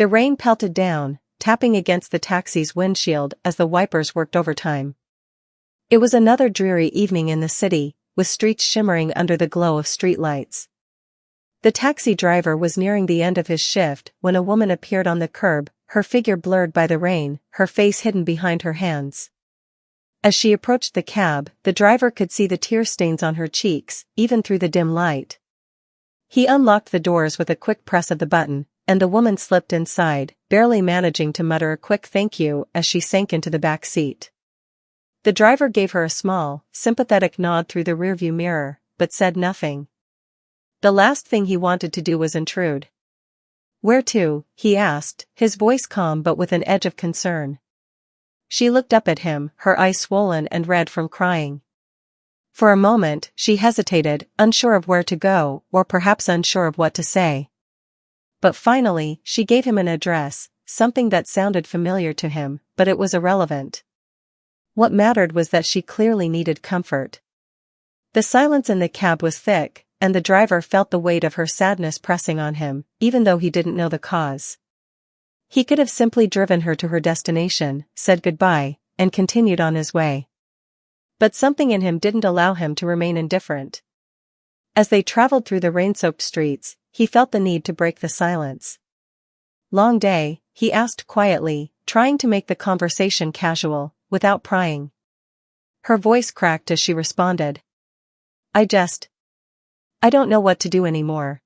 The rain pelted down, tapping against the taxi's windshield as the wipers worked overtime. It was another dreary evening in the city, with streets shimmering under the glow of streetlights. The taxi driver was nearing the end of his shift when a woman appeared on the curb, her figure blurred by the rain, her face hidden behind her hands. As she approached the cab, the driver could see the tear stains on her cheeks, even through the dim light. He unlocked the doors with a quick press of the button, and the woman slipped inside, barely managing to mutter a quick thank you as she sank into the back seat. The driver gave her a small, sympathetic nod through the rearview mirror, but said nothing. The last thing he wanted to do was intrude. "Where to?" he asked, his voice calm but with an edge of concern. She looked up at him, her eyes swollen and red from crying. For a moment, she hesitated, unsure of where to go, or perhaps unsure of what to say. But finally, she gave him an address, something that sounded familiar to him, but it was irrelevant. What mattered was that she clearly needed comfort. The silence in the cab was thick, and the driver felt the weight of her sadness pressing on him, even though he didn't know the cause. He could have simply driven her to her destination, said goodbye, and continued on his way. But something in him didn't allow him to remain indifferent. As they traveled through the rain-soaked streets, he felt the need to break the silence. "Long day?" he asked quietly, trying to make the conversation casual, without prying. Her voice cracked as she responded. I don't know what to do anymore.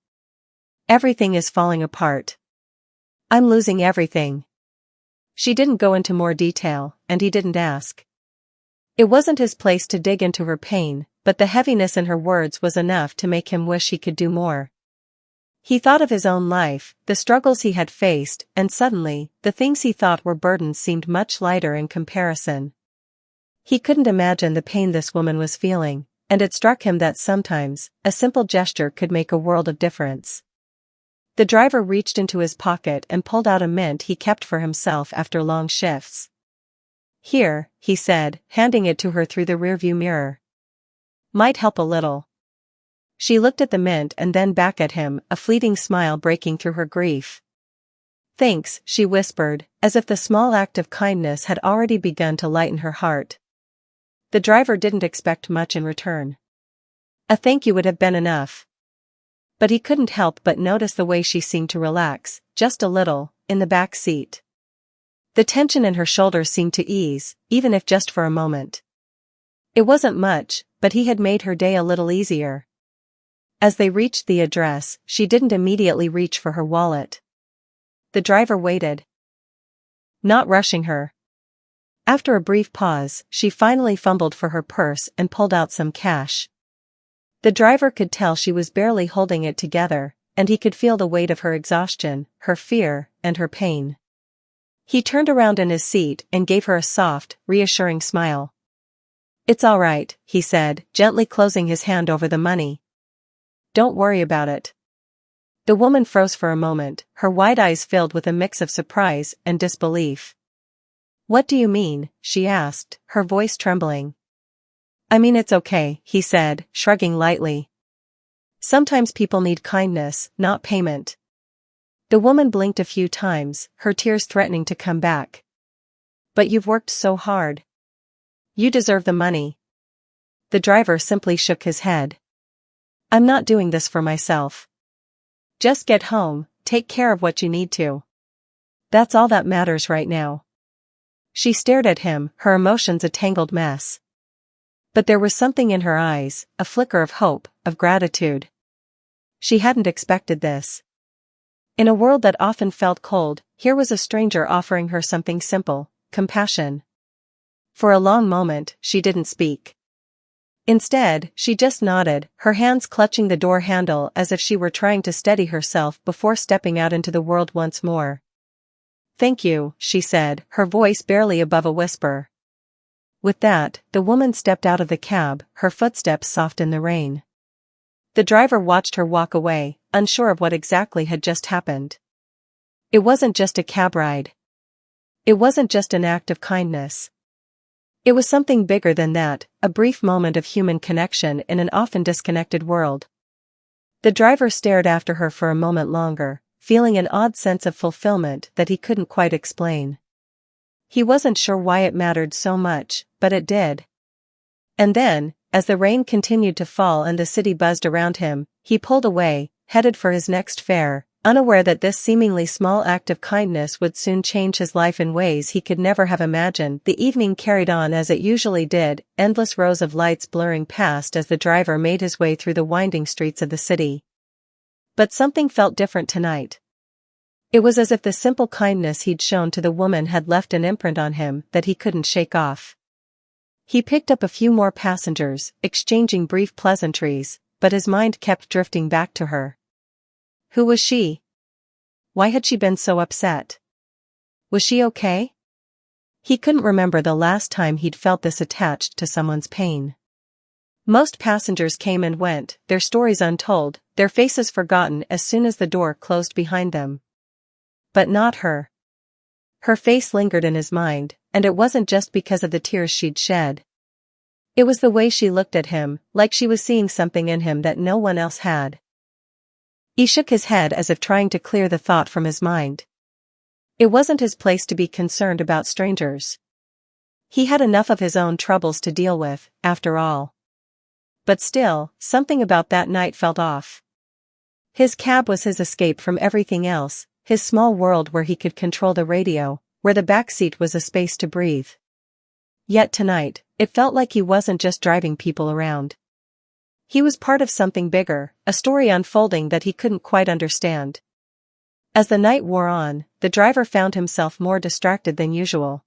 Everything is falling apart. I'm losing everything." She didn't go into more detail, and he didn't ask. It wasn't his place to dig into her pain, but the heaviness in her words was enough to make him wish he could do more. He thought of his own life, the struggles he had faced, and suddenly, the things he thought were burdens seemed much lighter in comparison. He couldn't imagine the pain this woman was feeling, and it struck him that sometimes, a simple gesture could make a world of difference. The driver reached into his pocket and pulled out a mint he kept for himself after long shifts. "Here," he said, handing it to her through the rearview mirror. "Might help a little." She looked at the mint and then back at him, a fleeting smile breaking through her grief. "Thanks," she whispered, as if the small act of kindness had already begun to lighten her heart. The driver didn't expect much in return. A thank you would have been enough. But he couldn't help but notice the way she seemed to relax, just a little, in the back seat. The tension in her shoulders seemed to ease, even if just for a moment. It wasn't much, but he had made her day a little easier. As they reached the address, she didn't immediately reach for her wallet. The driver waited, not rushing her. After a brief pause, she finally fumbled for her purse and pulled out some cash. The driver could tell she was barely holding it together, and he could feel the weight of her exhaustion, her fear, and her pain. He turned around in his seat and gave her a soft, reassuring smile. "It's all right," he said, gently closing his hand over the money. "Don't worry about it." The woman froze for a moment, her wide eyes filled with a mix of surprise and disbelief. "What do you mean?" she asked, her voice trembling. "I mean it's okay," he said, shrugging lightly. "Sometimes people need kindness, not payment." The woman blinked a few times, her tears threatening to come back. "But you've worked so hard. You deserve the money." The driver simply shook his head. "I'm not doing this for myself. Just get home, take care of what you need to. That's all that matters right now." She stared at him, her emotions a tangled mess. But there was something in her eyes, a flicker of hope, of gratitude. She hadn't expected this. In a world that often felt cold, here was a stranger offering her something simple, compassion. For a long moment, she didn't speak. Instead, she just nodded, her hands clutching the door handle as if she were trying to steady herself before stepping out into the world once more. "Thank you," she said, her voice barely above a whisper. With that, the woman stepped out of the cab, her footsteps soft in the rain. The driver watched her walk away, unsure of what exactly had just happened. It wasn't just a cab ride. It wasn't just an act of kindness. It was something bigger than that, a brief moment of human connection in an often disconnected world. The driver stared after her for a moment longer, feeling an odd sense of fulfillment that he couldn't quite explain. He wasn't sure why it mattered so much, but it did. And then, as the rain continued to fall and the city buzzed around him, he pulled away, headed for his next fare, unaware that this seemingly small act of kindness would soon change his life in ways he could never have imagined. The evening carried on as it usually did, endless rows of lights blurring past as the driver made his way through the winding streets of the city. But something felt different tonight. It was as if the simple kindness he'd shown to the woman had left an imprint on him that he couldn't shake off. He picked up a few more passengers, exchanging brief pleasantries, but his mind kept drifting back to her. Who was she? Why had she been so upset? Was she okay? He couldn't remember the last time he'd felt this attached to someone's pain. Most passengers came and went, their stories untold, their faces forgotten as soon as the door closed behind them. But not her. Her face lingered in his mind, and it wasn't just because of the tears she'd shed. It was the way she looked at him, like she was seeing something in him that no one else had. He shook his head as if trying to clear the thought from his mind. It wasn't his place to be concerned about strangers. He had enough of his own troubles to deal with, after all. But still, something about that night felt off. His cab was his escape from everything else, his small world where he could control the radio, where the back seat was a space to breathe. Yet tonight, it felt like he wasn't just driving people around. He was part of something bigger, a story unfolding that he couldn't quite understand. As the night wore on, the driver found himself more distracted than usual.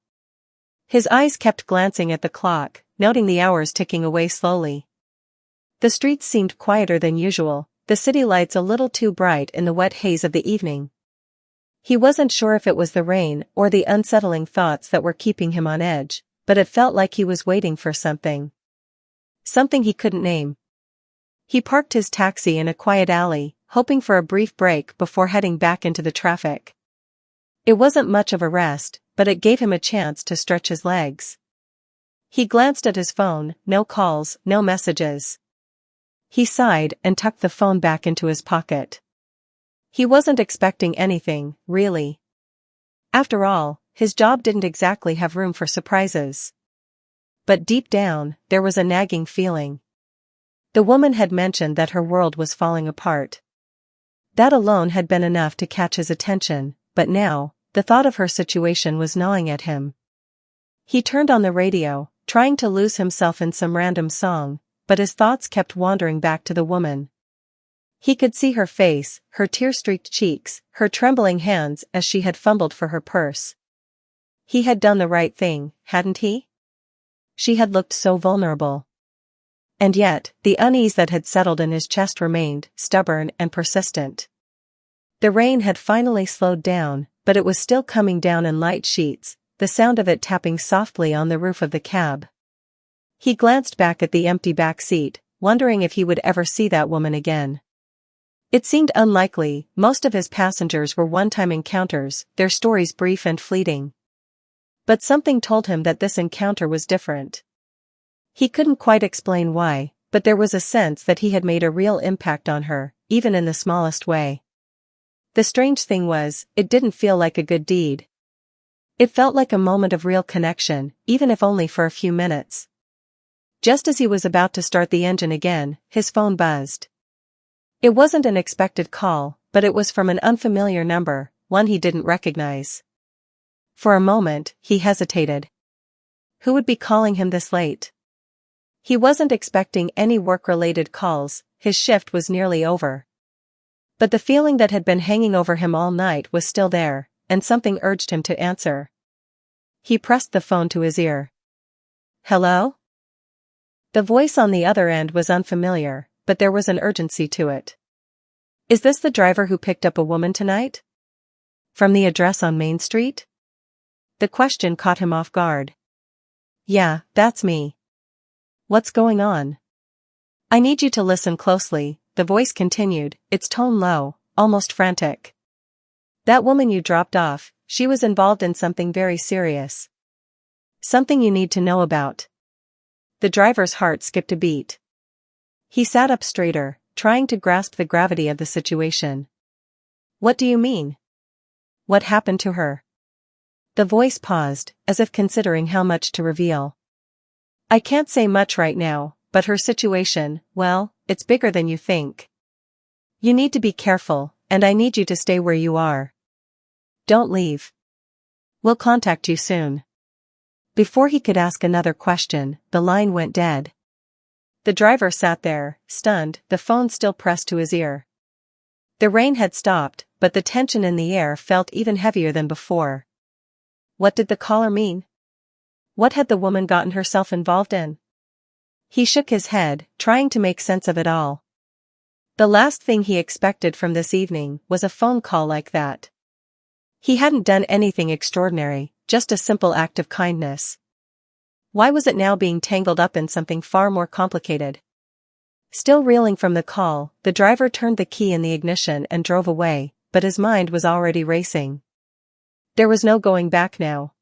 His eyes kept glancing at the clock, noting the hours ticking away slowly. The streets seemed quieter than usual, the city lights a little too bright in the wet haze of the evening. He wasn't sure if it was the rain or the unsettling thoughts that were keeping him on edge, but it felt like he was waiting for something. Something he couldn't name. He parked his taxi in a quiet alley, hoping for a brief break before heading back into the traffic. It wasn't much of a rest, but it gave him a chance to stretch his legs. He glanced at his phone, no calls, no messages. He sighed and tucked the phone back into his pocket. He wasn't expecting anything, really. After all, his job didn't exactly have room for surprises. But deep down, there was a nagging feeling. The woman had mentioned that her world was falling apart. That alone had been enough to catch his attention, but now, the thought of her situation was gnawing at him. He turned on the radio, trying to lose himself in some random song, but his thoughts kept wandering back to the woman. He could see her face, her tear-streaked cheeks, her trembling hands as she had fumbled for her purse. He had done the right thing, hadn't he? She had looked so vulnerable. And yet, the unease that had settled in his chest remained, stubborn and persistent. The rain had finally slowed down, but it was still coming down in light sheets, the sound of it tapping softly on the roof of the cab. He glanced back at the empty back seat, wondering if he would ever see that woman again. It seemed unlikely. Most of his passengers were one-time encounters, their stories brief and fleeting. But something told him that this encounter was different. He couldn't quite explain why, but there was a sense that he had made a real impact on her, even in the smallest way. The strange thing was, it didn't feel like a good deed. It felt like a moment of real connection, even if only for a few minutes. Just as he was about to start the engine again, his phone buzzed. It wasn't an expected call, but it was from an unfamiliar number, one he didn't recognize. For a moment, he hesitated. Who would be calling him this late? He wasn't expecting any work-related calls, his shift was nearly over. But the feeling that had been hanging over him all night was still there, and something urged him to answer. He pressed the phone to his ear. Hello? The voice on the other end was unfamiliar, but there was an urgency to it. Is this the driver who picked up a woman tonight? From the address on Main Street? The question caught him off guard. Yeah, that's me. What's going on? I need you to listen closely, the voice continued, its tone low, almost frantic. That woman you dropped off, she was involved in something very serious. Something you need to know about. The driver's heart skipped a beat. He sat up straighter, trying to grasp the gravity of the situation. What do you mean? What happened to her? The voice paused, as if considering how much to reveal. I can't say much right now, but her situation, well, it's bigger than you think. You need to be careful, and I need you to stay where you are. Don't leave. We'll contact you soon. Before he could ask another question, the line went dead. The driver sat there, stunned, the phone still pressed to his ear. The rain had stopped, but the tension in the air felt even heavier than before. What did the caller mean? What had the woman gotten herself involved in? He shook his head, trying to make sense of it all. The last thing he expected from this evening was a phone call like that. He hadn't done anything extraordinary, just a simple act of kindness. Why was it now being tangled up in something far more complicated? Still reeling from the call, the driver turned the key in the ignition and drove away, but his mind was already racing. There was no going back now.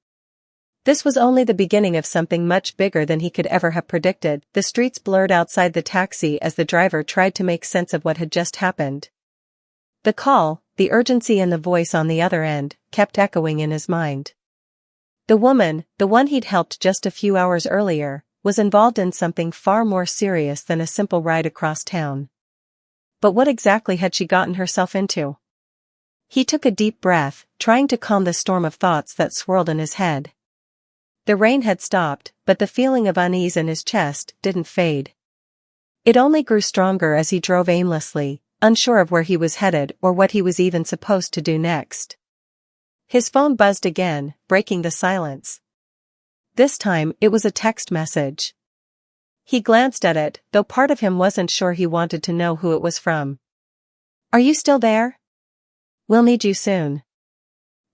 This was only the beginning of something much bigger than he could ever have predicted. The streets blurred outside the taxi as the driver tried to make sense of what had just happened. The call, the urgency and the voice on the other end, kept echoing in his mind. The woman, the one he'd helped just a few hours earlier, was involved in something far more serious than a simple ride across town. But what exactly had she gotten herself into? He took a deep breath, trying to calm the storm of thoughts that swirled in his head. The rain had stopped, but the feeling of unease in his chest didn't fade. It only grew stronger as he drove aimlessly, unsure of where he was headed or what he was even supposed to do next. His phone buzzed again, breaking the silence. This time, it was a text message. He glanced at it, though part of him wasn't sure he wanted to know who it was from. Are you still there? We'll need you soon.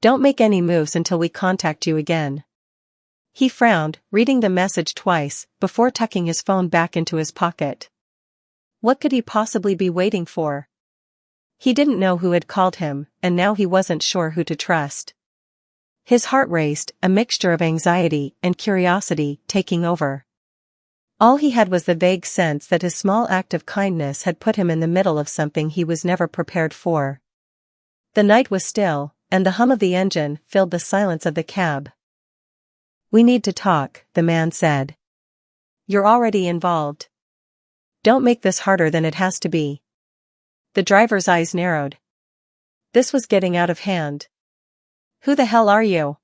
Don't make any moves until we contact you again. He frowned, reading the message twice, before tucking his phone back into his pocket. What could he possibly be waiting for? He didn't know who had called him, and now he wasn't sure who to trust. His heart raced, a mixture of anxiety and curiosity taking over. All he had was the vague sense that his small act of kindness had put him in the middle of something he was never prepared for. The night was still, and the hum of the engine filled the silence of the cab. We need to talk, the man said. You're already involved. Don't make this harder than it has to be. The driver's eyes narrowed. This was getting out of hand. Who the hell are you?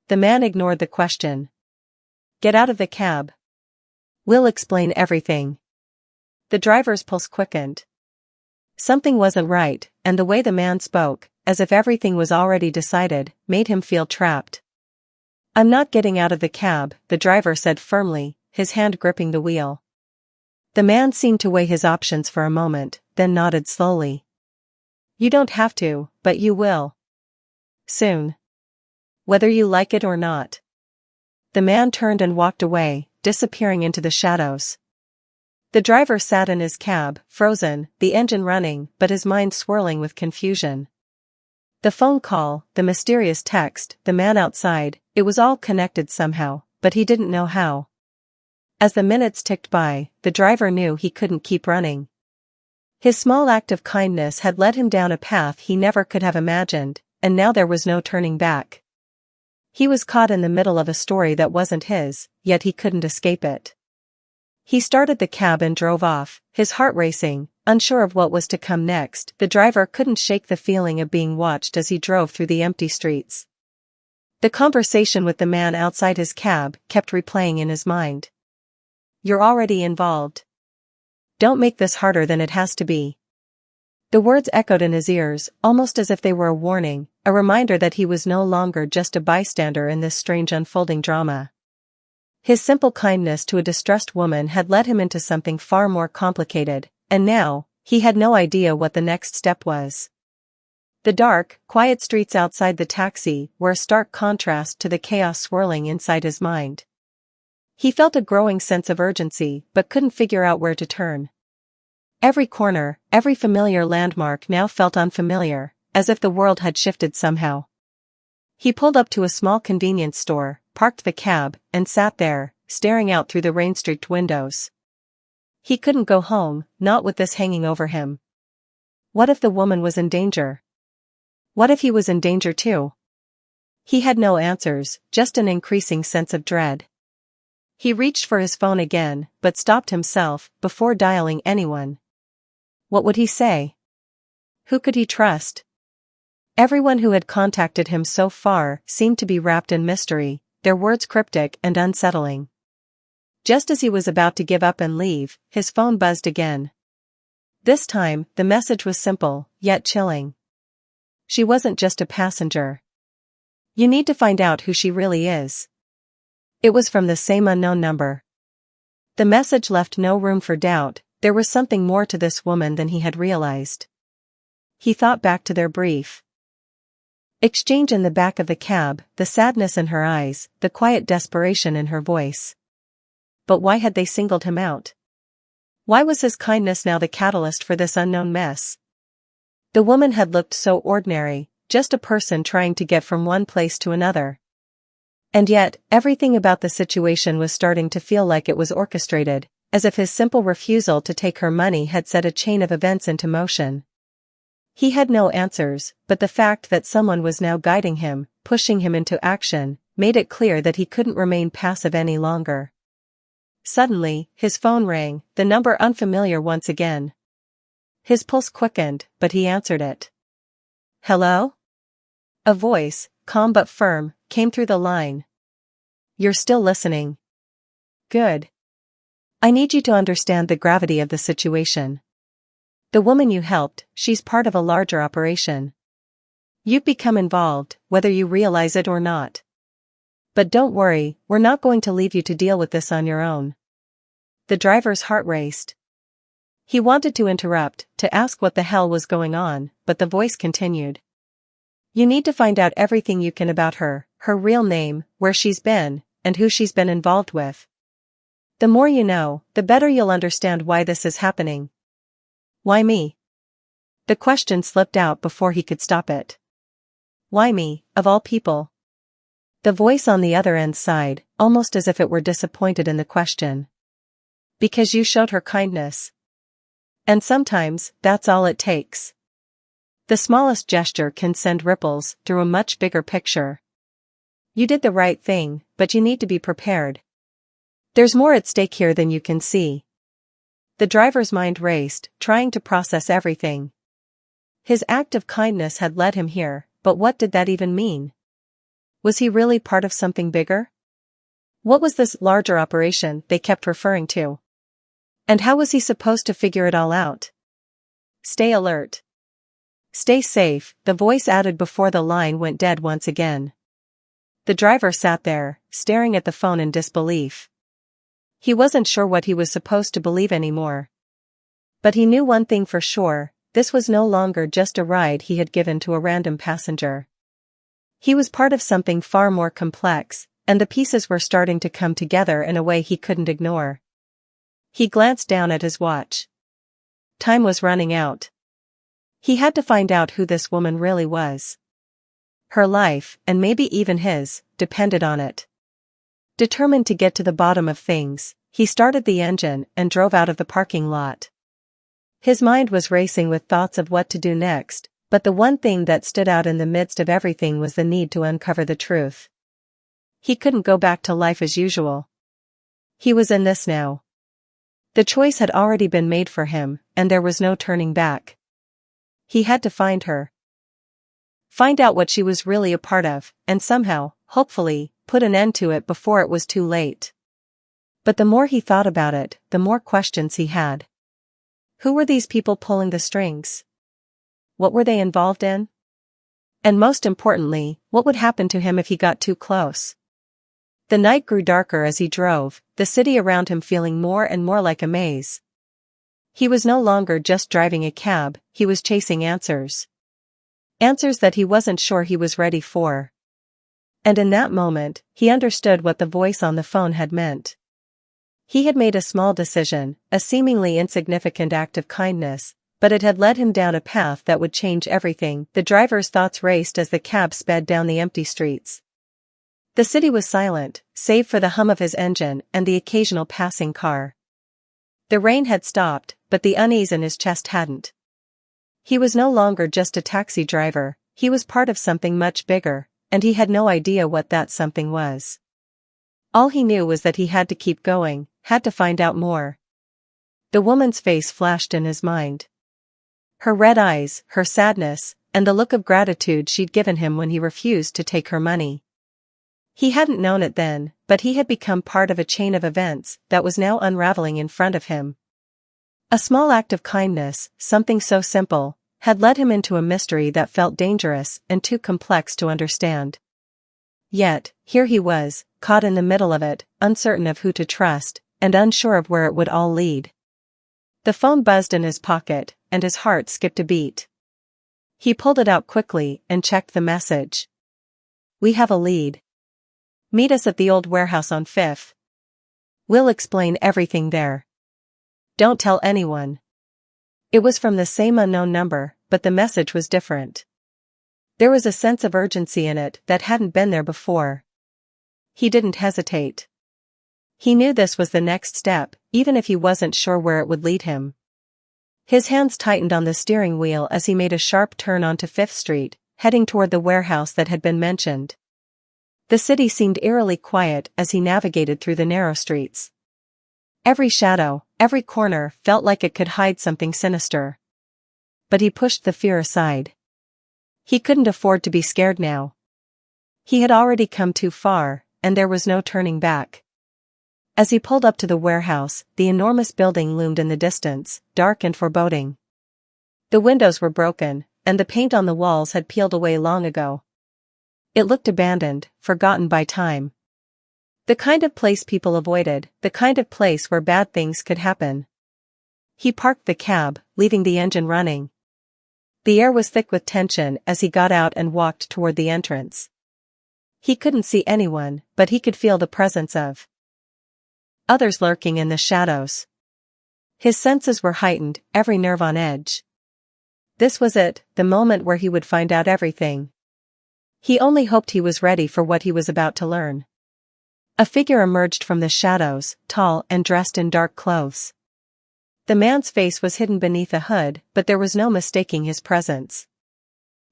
The man ignored the question. Get out of the cab. We'll explain everything. The driver's pulse quickened. Something wasn't right, and the way the man spoke, as if everything was already decided, made him feel trapped. I'm not getting out of the cab, the driver said firmly, his hand gripping the wheel. The man seemed to weigh his options for a moment, then nodded slowly. You don't have to, but you will. Soon. Whether you like it or not. The man turned and walked away, disappearing into the shadows. The driver sat in his cab, frozen, the engine running, but his mind swirling with confusion. The phone call, the mysterious text, the man outside, it was all connected somehow, but he didn't know how. As the minutes ticked by, the driver knew he couldn't keep running. His small act of kindness had led him down a path he never could have imagined, and now there was no turning back. He was caught in the middle of a story that wasn't his, yet he couldn't escape it. He started the cab and drove off, his heart racing, unsure of what was to come next. The driver couldn't shake the feeling of being watched as he drove through the empty streets. The conversation with the man outside his cab kept replaying in his mind. You're already involved. Don't make this harder than it has to be. The words echoed in his ears, almost as if they were a warning, a reminder that he was no longer just a bystander in this strange unfolding drama. His simple kindness to a distressed woman had led him into something far more complicated, and now, he had no idea what the next step was. The dark, quiet streets outside the taxi were a stark contrast to the chaos swirling inside his mind. He felt a growing sense of urgency, but couldn't figure out where to turn. Every corner, every familiar landmark now felt unfamiliar, as if the world had shifted somehow. He pulled up to a small convenience store, parked the cab, and sat there, staring out through the rain-streaked windows. He couldn't go home, not with this hanging over him. What if the woman was in danger? What if he was in danger too? He had no answers, just an increasing sense of dread. He reached for his phone again, but stopped himself before dialing anyone. What would he say? Who could he trust? Everyone who had contacted him so far seemed to be wrapped in mystery, their words cryptic and unsettling. Just as he was about to give up and leave, his phone buzzed again. This time, the message was simple, yet chilling. She wasn't just a passenger. You need to find out who she really is. It was from the same unknown number. The message left no room for doubt. There was something more to this woman than he had realized. He thought back to their brief exchange in the back of the cab, the sadness in her eyes, the quiet desperation in her voice. But why had they singled him out? Why was his kindness now the catalyst for this unknown mess? The woman had looked so ordinary, just a person trying to get from one place to another. And yet, everything about the situation was starting to feel like it was orchestrated, as if his simple refusal to take her money had set a chain of events into motion. He had no answers, but the fact that someone was now guiding him, pushing him into action, made it clear that he couldn't remain passive any longer. Suddenly, his phone rang, the number unfamiliar once again. His pulse quickened, but he answered it. Hello? A voice, calm but firm, came through the line. You're still listening. Good. I need you to understand the gravity of the situation. The woman you helped, she's part of a larger operation. You've become involved, whether you realize it or not. But don't worry, we're not going to leave you to deal with this on your own. The driver's heart raced. He wanted to interrupt, to ask what the hell was going on, but the voice continued. You need to find out everything you can about her real name, where she's been, and who she's been involved with. The more you know, the better you'll understand why this is happening. Why me? The question slipped out before he could stop it. Why me, of all people? The voice on the other end sighed, almost as if it were disappointed in the question. Because you showed her kindness. And sometimes, that's all it takes. The smallest gesture can send ripples through a much bigger picture. You did the right thing, but you need to be prepared. There's more at stake here than you can see. The driver's mind raced, trying to process everything. His act of kindness had led him here, but what did that even mean? Was he really part of something bigger? What was this larger operation they kept referring to? And how was he supposed to figure it all out? Stay alert. Stay safe, the voice added before the line went dead once again. The driver sat there, staring at the phone in disbelief. He wasn't sure what he was supposed to believe anymore. But he knew one thing for sure, this was no longer just a ride he had given to a random passenger. He was part of something far more complex, and the pieces were starting to come together in a way he couldn't ignore. He glanced down at his watch. Time was running out. He had to find out who this woman really was. Her life, and maybe even his, depended on it. Determined to get to the bottom of things, he started the engine and drove out of the parking lot. His mind was racing with thoughts of what to do next, but the one thing that stood out in the midst of everything was the need to uncover the truth. He couldn't go back to life as usual. He was in this now. The choice had already been made for him, and there was no turning back. He had to find her. Find out what she was really a part of, and somehow, hopefully, put an end to it before it was too late. But the more he thought about it, the more questions he had. Who were these people pulling the strings? What were they involved in? And most importantly, what would happen to him if he got too close? The night grew darker as he drove, the city around him feeling more and more like a maze. He was no longer just driving a cab, he was chasing answers. Answers that he wasn't sure he was ready for. And in that moment, he understood what the voice on the phone had meant. He had made a small decision, a seemingly insignificant act of kindness, but it had led him down a path that would change everything. The driver's thoughts raced as the cab sped down the empty streets. The city was silent, save for the hum of his engine and the occasional passing car. The rain had stopped, but the unease in his chest hadn't. He was no longer just a taxi driver, He was part of something much bigger, and he had no idea what that something was. All he knew was that he had to keep going, had to find out more. The woman's face flashed in his mind. Her red eyes, her sadness, and the look of gratitude she'd given him when he refused to take her money. He hadn't known it then, but he had become part of a chain of events that was now unraveling in front of him. A small act of kindness, something so simple, had led him into a mystery that felt dangerous and too complex to understand. Yet, here he was, caught in the middle of it, uncertain of who to trust, and unsure of where it would all lead. The phone buzzed in his pocket, and his heart skipped a beat. He pulled it out quickly and checked the message. "We have a lead. Meet us at the old warehouse on 5th. We'll explain everything there. Don't tell anyone." It was from the same unknown number, but the message was different. There was a sense of urgency in it that hadn't been there before. He didn't hesitate. He knew this was the next step, even if he wasn't sure where it would lead him. His hands tightened on the steering wheel as he made a sharp turn onto 5th Street, heading toward the warehouse that had been mentioned. The city seemed eerily quiet as he navigated through the narrow streets. Every shadow, every corner felt like it could hide something sinister. But he pushed the fear aside. He couldn't afford to be scared now. He had already come too far, and there was no turning back. As he pulled up to the warehouse, the enormous building loomed in the distance, dark and foreboding. The windows were broken, and the paint on the walls had peeled away long ago. It looked abandoned, forgotten by time. The kind of place people avoided, the kind of place where bad things could happen. He parked the cab, leaving the engine running. The air was thick with tension as he got out and walked toward the entrance. He couldn't see anyone, but he could feel the presence of others lurking in the shadows. His senses were heightened, every nerve on edge. This was it, the moment where he would find out everything. He only hoped he was ready for what he was about to learn. A figure emerged from the shadows, tall and dressed in dark clothes. The man's face was hidden beneath a hood, but there was no mistaking his presence.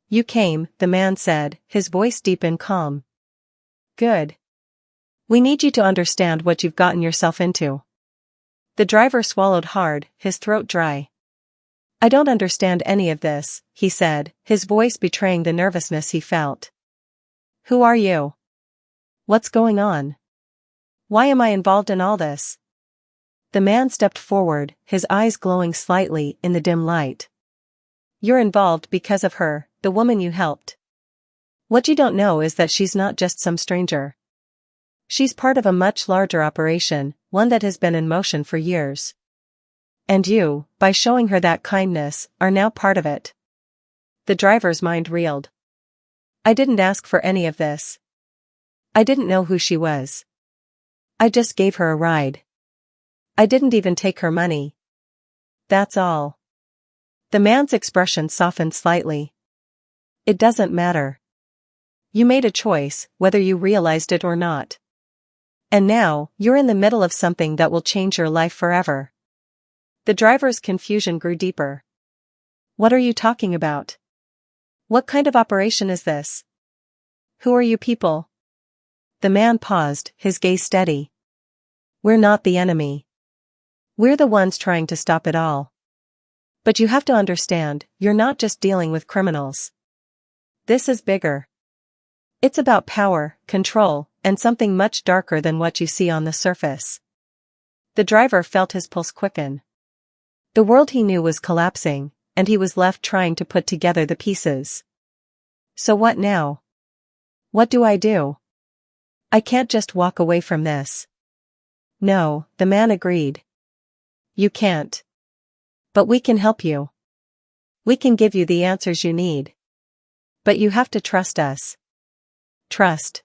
"You came," the man said, his voice deep and calm. "Good. We need you to understand what you've gotten yourself into." The driver swallowed hard, his throat dry. "I don't understand any of this," he said, his voice betraying the nervousness he felt. "Who are you? What's going on? Why am I involved in all this?" The man stepped forward, his eyes glowing slightly in the dim light. "You're involved because of her, the woman you helped. What you don't know is that she's not just some stranger. She's part of a much larger operation, one that has been in motion for years. And you, by showing her that kindness, are now part of it." The driver's mind reeled. "I didn't ask for any of this. I didn't know who she was. I just gave her a ride. I didn't even take her money. That's all." The man's expression softened slightly. "It doesn't matter. You made a choice, whether you realized it or not. And now, you're in the middle of something that will change your life forever." The driver's confusion grew deeper. "What are you talking about? What kind of operation is this? Who are you people?" The man paused, his gaze steady. "We're not the enemy. We're the ones trying to stop it all. But you have to understand, you're not just dealing with criminals. This is bigger. It's about power, control, and something much darker than what you see on the surface." The driver felt his pulse quicken. The world he knew was collapsing, and he was left trying to put together the pieces. So what now? What do I do? I can't just walk away from this. No, the man agreed. You can't. But we can help you. We can give you the answers you need. But you have to trust us. Trust.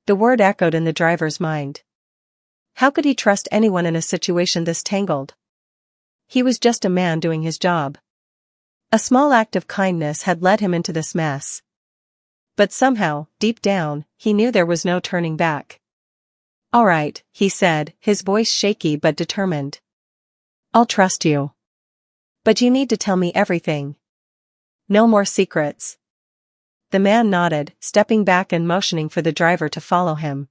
The word echoed in the driver's mind. How could he trust anyone in a situation this tangled? He was just a man doing his job. A small act of kindness had led him into this mess. But somehow, deep down, he knew there was no turning back. "All right," he said, his voice shaky but determined. "I'll trust you. But you need to tell me everything. No more secrets. The man nodded, stepping back and motioning for the driver to follow him.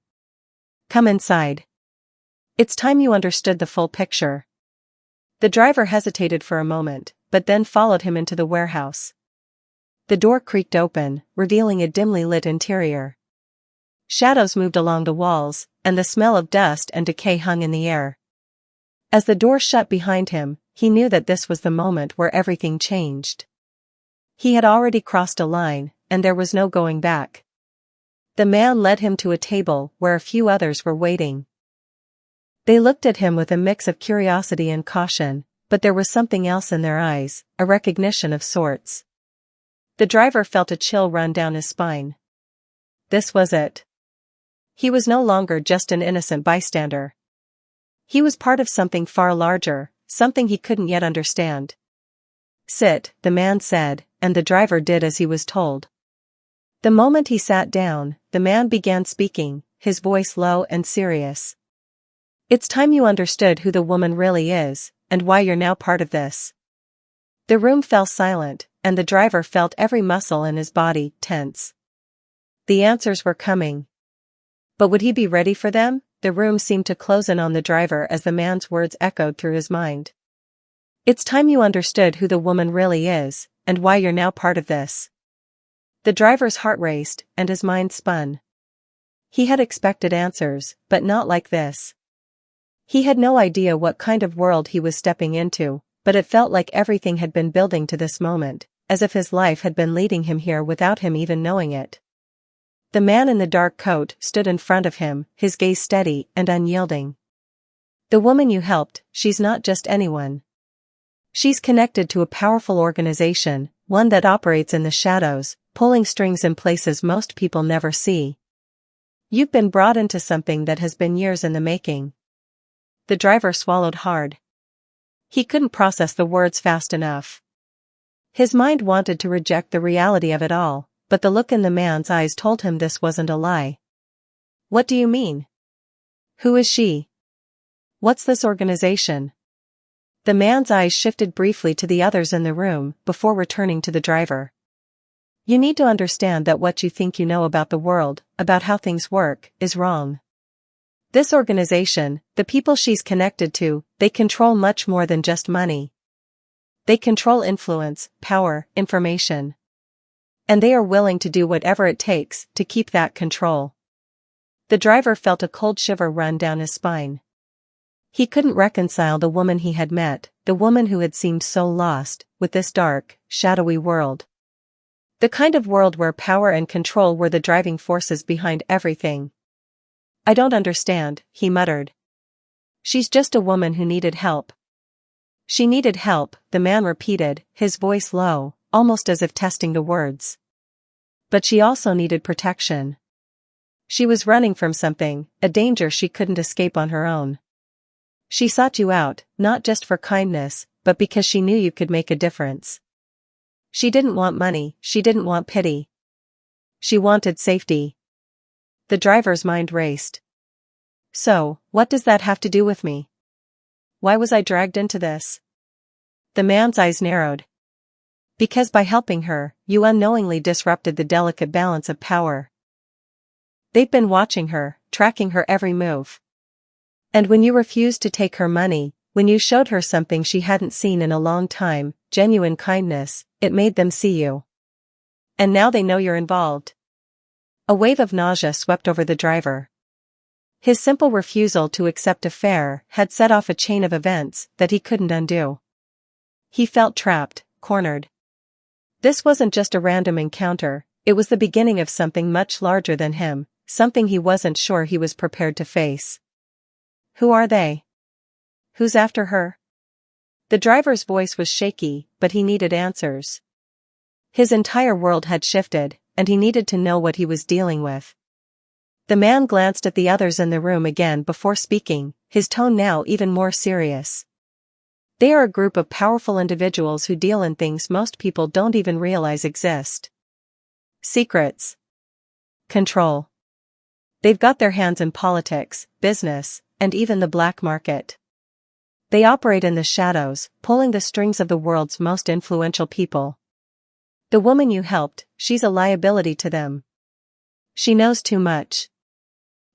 Come inside. It's time you understood the full picture. The driver hesitated for a moment, but then followed him into the warehouse. The door creaked open, revealing a dimly lit interior. Shadows moved along the walls, and the smell of dust and decay hung in the air. As the door shut behind him, he knew that this was the moment where everything changed. He had already crossed a line, and there was no going back. The man led him to a table where a few others were waiting. They looked at him with a mix of curiosity and caution, but there was something else in their eyes, a recognition of sorts. The driver felt a chill run down his spine. This was it. He was no longer just an innocent bystander. He was part of something far larger, something he couldn't yet understand. Sit, the man said, and the driver did as he was told. The moment he sat down, the man began speaking, his voice low and serious. It's time you understood who the woman really is, and why you're now part of this. The room fell silent, and the driver felt every muscle in his body tense. The answers were coming. But would he be ready for them? The room seemed to close in on the driver as the man's words echoed through his mind. It's time you understood who the woman really is, and why you're now part of this. The driver's heart raced, and his mind spun. He had expected answers, but not like this. He had no idea what kind of world he was stepping into, but it felt like everything had been building to this moment, as if his life had been leading him here without him even knowing it. The man in the dark coat stood in front of him, his gaze steady and unyielding. The woman you helped, she's not just anyone. She's connected to a powerful organization, one that operates in the shadows, pulling strings in places most people never see. You've been brought into something that has been years in the making. The driver swallowed hard. He couldn't process the words fast enough. His mind wanted to reject the reality of it all, but the look in the man's eyes told him this wasn't a lie. What do you mean? Who is she? What's this organization? The man's eyes shifted briefly to the others in the room before returning to the driver. You need to understand that what you think you know about the world, about how things work, is wrong. This organization, the people she's connected to, they control much more than just money. They control influence, power, information. And they are willing to do whatever it takes to keep that control. The driver felt a cold shiver run down his spine. He couldn't reconcile the woman he had met, the woman who had seemed so lost, with this dark, shadowy world. The kind of world where power and control were the driving forces behind everything. I don't understand, he muttered. She's just a woman who needed help. She needed help, the man repeated, his voice low, almost as if testing the words. But she also needed protection. She was running from something, a danger she couldn't escape on her own. She sought you out, not just for kindness, but because she knew you could make a difference. She didn't want money, she didn't want pity. She wanted safety. The driver's mind raced. So, what does that have to do with me? Why was I dragged into this? The man's eyes narrowed. Because by helping her, you unknowingly disrupted the delicate balance of power. They've been watching her, tracking her every move. And when you refused to take her money, when you showed her something she hadn't seen in a long time, genuine kindness, it made them see you. And now they know you're involved. A wave of nausea swept over the driver. His simple refusal to accept a fare had set off a chain of events that he couldn't undo. He felt trapped, cornered. This wasn't just a random encounter, it was the beginning of something much larger than him, something he wasn't sure he was prepared to face. Who are they? Who's after her? The driver's voice was shaky, but he needed answers. His entire world had shifted, and he needed to know what he was dealing with. The man glanced at the others in the room again before speaking, his tone now even more serious. They are a group of powerful individuals who deal in things most people don't even realize exist. Secrets. Control. They've got their hands in politics, business, and even the black market. They operate in the shadows, pulling the strings of the world's most influential people. The woman you helped, she's a liability to them. She knows too much.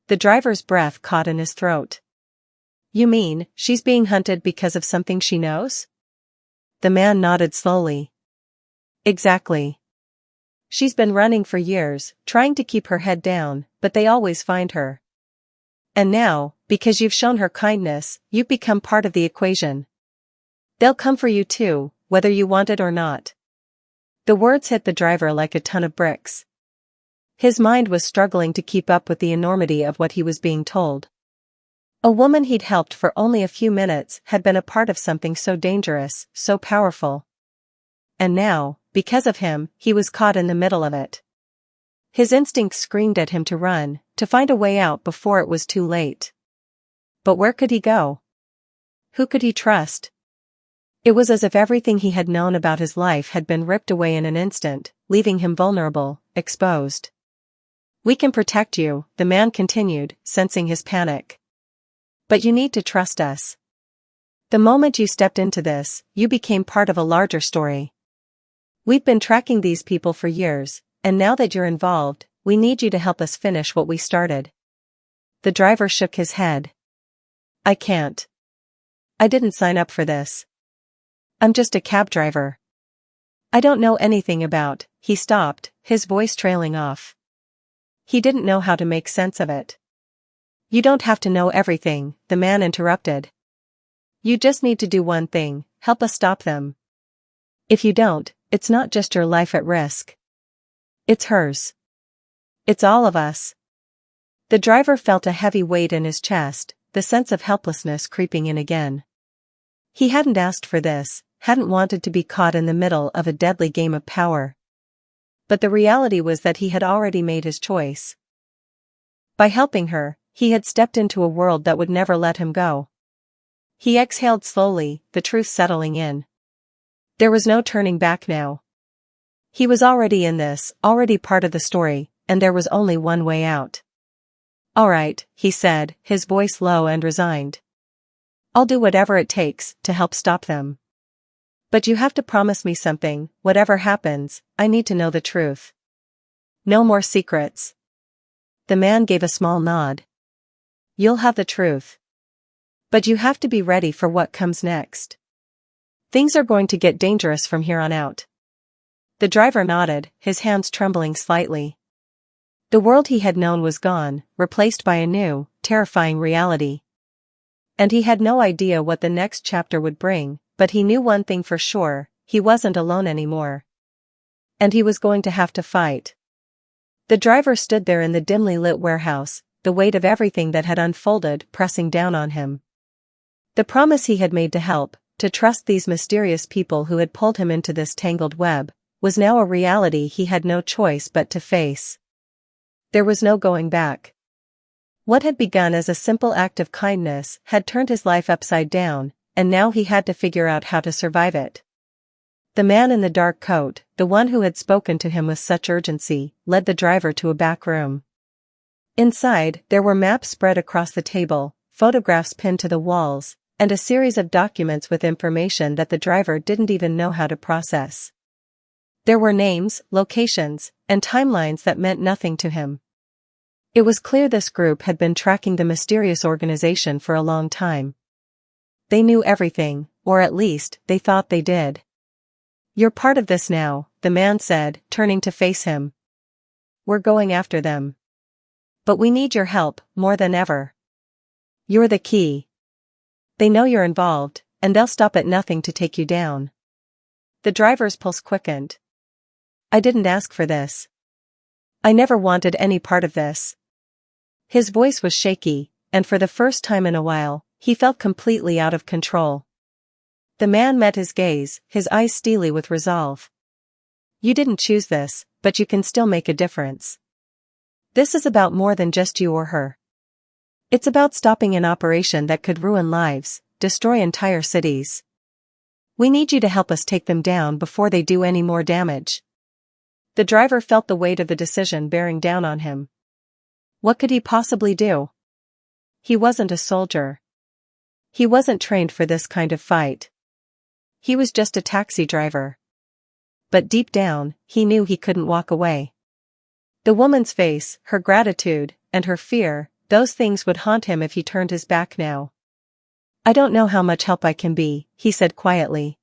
The driver's breath caught in his throat. You mean, she's being hunted because of something she knows? The man nodded slowly. Exactly. She's been running for years, trying to keep her head down, but they always find her. And now, because you've shown her kindness, you've become part of the equation. They'll come for you too, whether you want it or not. The words hit the driver like a ton of bricks. His mind was struggling to keep up with the enormity of what he was being told. A woman he'd helped for only a few minutes had been a part of something so dangerous, so powerful. And now, because of him, he was caught in the middle of it. His instincts screamed at him to run, to find a way out before it was too late. But where could he go? Who could he trust? It was as if everything he had known about his life had been ripped away in an instant, leaving him vulnerable, exposed. We can protect you, the man continued, sensing his panic. But you need to trust us. The moment you stepped into this, you became part of a larger story. We've been tracking these people for years, and now that you're involved, we need you to help us finish what we started. The driver shook his head. I can't. I didn't sign up for this. I'm just a cab driver. I don't know anything about. He stopped, his voice trailing off. He didn't know how to make sense of it. You don't have to know everything, the man interrupted. You just need to do one thing, help us stop them. If you don't, it's not just your life at risk. It's hers. It's all of us. The driver felt a heavy weight in his chest, the sense of helplessness creeping in again. He hadn't asked for this, hadn't wanted to be caught in the middle of a deadly game of power. But the reality was that he had already made his choice. By helping her, he had stepped into a world that would never let him go. He exhaled slowly, the truth settling in. There was no turning back now. He was already in this, already part of the story, and there was only one way out. All right, he said, his voice low and resigned. I'll do whatever it takes to help stop them. But you have to promise me something, whatever happens, I need to know the truth. No more secrets. The man gave a small nod. You'll have the truth. But you have to be ready for what comes next. Things are going to get dangerous from here on out. The driver nodded, his hands trembling slightly. The world he had known was gone, replaced by a new, terrifying reality. And he had no idea what the next chapter would bring, but he knew one thing for sure, he wasn't alone anymore. And he was going to have to fight. The driver stood there in the dimly lit warehouse, the weight of everything that had unfolded pressing down on him. The promise he had made to help, to trust these mysterious people who had pulled him into this tangled web, was now a reality he had no choice but to face. There was no going back. What had begun as a simple act of kindness had turned his life upside down, and now he had to figure out how to survive it. The man in the dark coat, the one who had spoken to him with such urgency, led the driver to a back room. Inside, there were maps spread across the table, photographs pinned to the walls, and a series of documents with information that the driver didn't even know how to process. There were names, locations, and timelines that meant nothing to him. It was clear this group had been tracking the mysterious organization for a long time. They knew everything, or at least, they thought they did. You're part of this now, the man said, turning to face him. We're going after them. But we need your help, more than ever. You're the key. They know you're involved, and they'll stop at nothing to take you down. The driver's pulse quickened. I didn't ask for this. I never wanted any part of this. His voice was shaky, and for the first time in a while, he felt completely out of control. The man met his gaze, his eyes steely with resolve. You didn't choose this, but you can still make a difference. This is about more than just you or her. It's about stopping an operation that could ruin lives, destroy entire cities. We need you to help us take them down before they do any more damage. The driver felt the weight of the decision bearing down on him. What could he possibly do? He wasn't a soldier. He wasn't trained for this kind of fight. He was just a taxi driver. but deep down, he knew he couldn't walk away. The woman's face, her gratitude, and her fear, those things would haunt him if he turned his back now. "I don't know how much help I can be," he said quietly.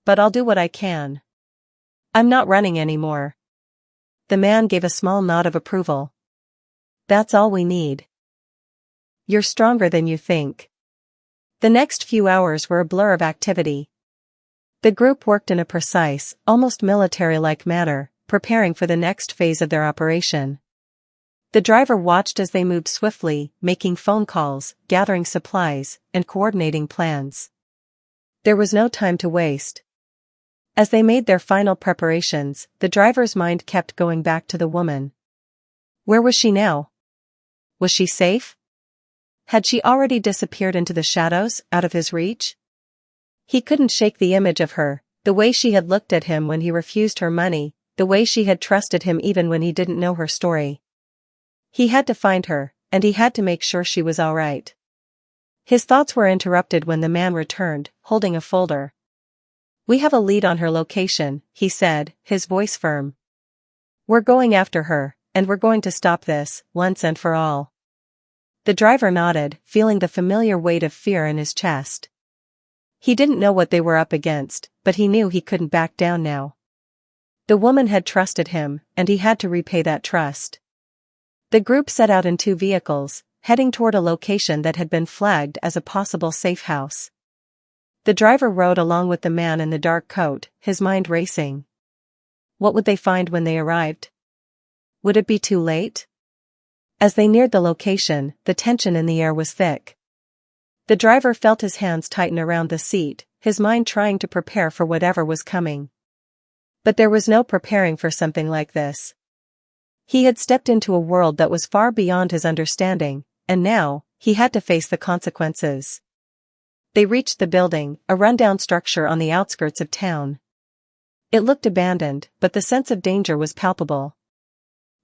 "But I'll do what I can. I'm not running anymore." The man gave a small nod of approval. "That's all we need. You're stronger than you think." The next few hours were a blur of activity. The group worked in a precise, almost military-like manner, preparing for the next phase of their operation. The driver watched as they moved swiftly, making phone calls, gathering supplies, and coordinating plans. There was no time to waste. As they made their final preparations, the driver's mind kept going back to the woman. Where was she now? Was she safe? Had she already disappeared into the shadows, out of his reach? He couldn't shake the image of her, the way she had looked at him when he refused her money, the way she had trusted him even when he didn't know her story. He had to find her, and he had to make sure she was all right. His thoughts were interrupted when the man returned, holding a folder. "We have a lead on her location," he said, his voice firm. "We're going after her, and we're going to stop this, once and for all." The driver nodded, feeling the familiar weight of fear in his chest. He didn't know what they were up against, but he knew he couldn't back down now. The woman had trusted him, and he had to repay that trust. The group set out in 2 vehicles, heading toward a location that had been flagged as a possible safe house. The driver rode along with the man in the dark coat, his mind racing. What would they find when they arrived? Would it be too late? As they neared the location, the tension in the air was thick. The driver felt his hands tighten around the seat, his mind trying to prepare for whatever was coming. But there was no preparing for something like this. He had stepped into a world that was far beyond his understanding, and now, he had to face the consequences. They reached the building, a rundown structure on the outskirts of town. It looked abandoned, but the sense of danger was palpable.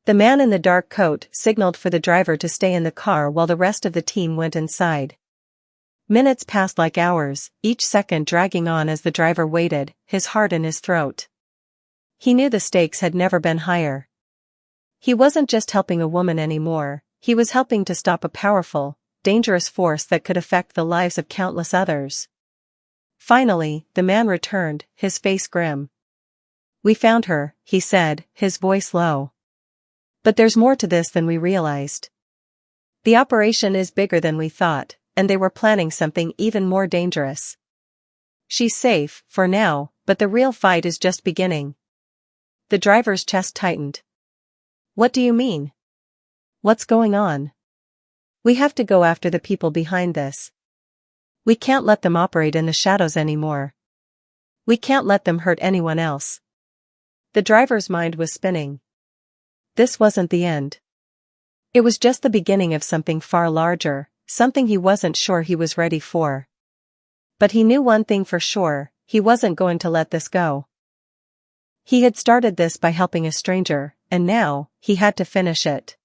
The man in the dark coat signaled for the driver to stay in the car while the rest of the team went inside. Minutes passed like hours, each second dragging on as the driver waited, his heart in his throat. He knew the stakes had never been higher. He wasn't just helping a woman anymore, he was helping to stop a powerful, dangerous force that could affect the lives of countless others. Finally, the man returned, his face grim. "We found her," he said, his voice low. "But there's more to this than we realized. The operation is bigger than we thought, and they were planning something even more dangerous. She's safe, for now, but the real fight is just beginning." The driver's chest tightened. "What do you mean? What's going on?" "We have to go after the people behind this. We can't let them operate in the shadows anymore. We can't let them hurt anyone else." The driver's mind was spinning. This wasn't the end. It was just the beginning of something far larger, something he wasn't sure he was ready for. But he knew one thing for sure, he wasn't going to let this go. He had started this by helping a stranger, and now, he had to finish it.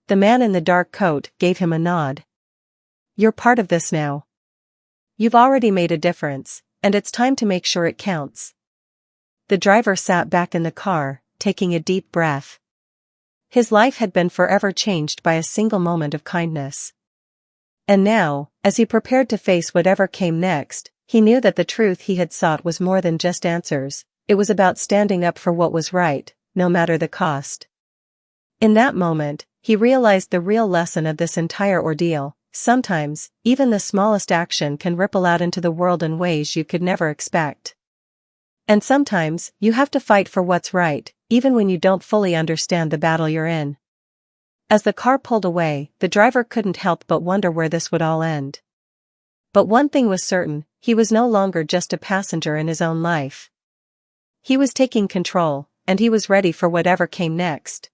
The man in the dark coat gave him a nod. "You're part of this now. You've already made a difference, and it's time to make sure it counts." The driver sat back in the car, taking a deep breath. His life had been forever changed by a single moment of kindness. And now, as he prepared to face whatever came next, he knew that the truth he had sought was more than just answers, it was about standing up for what was right, no matter the cost. In that moment, he realized the real lesson of this entire ordeal. Sometimes, even the smallest action can ripple out into the world in ways you could never expect. And sometimes, you have to fight for what's right, even when you don't fully understand the battle you're in. As the car pulled away, the driver couldn't help but wonder where this would all end. But one thing was certain, he was no longer just a passenger in his own life. He was taking control, and he was ready for whatever came next.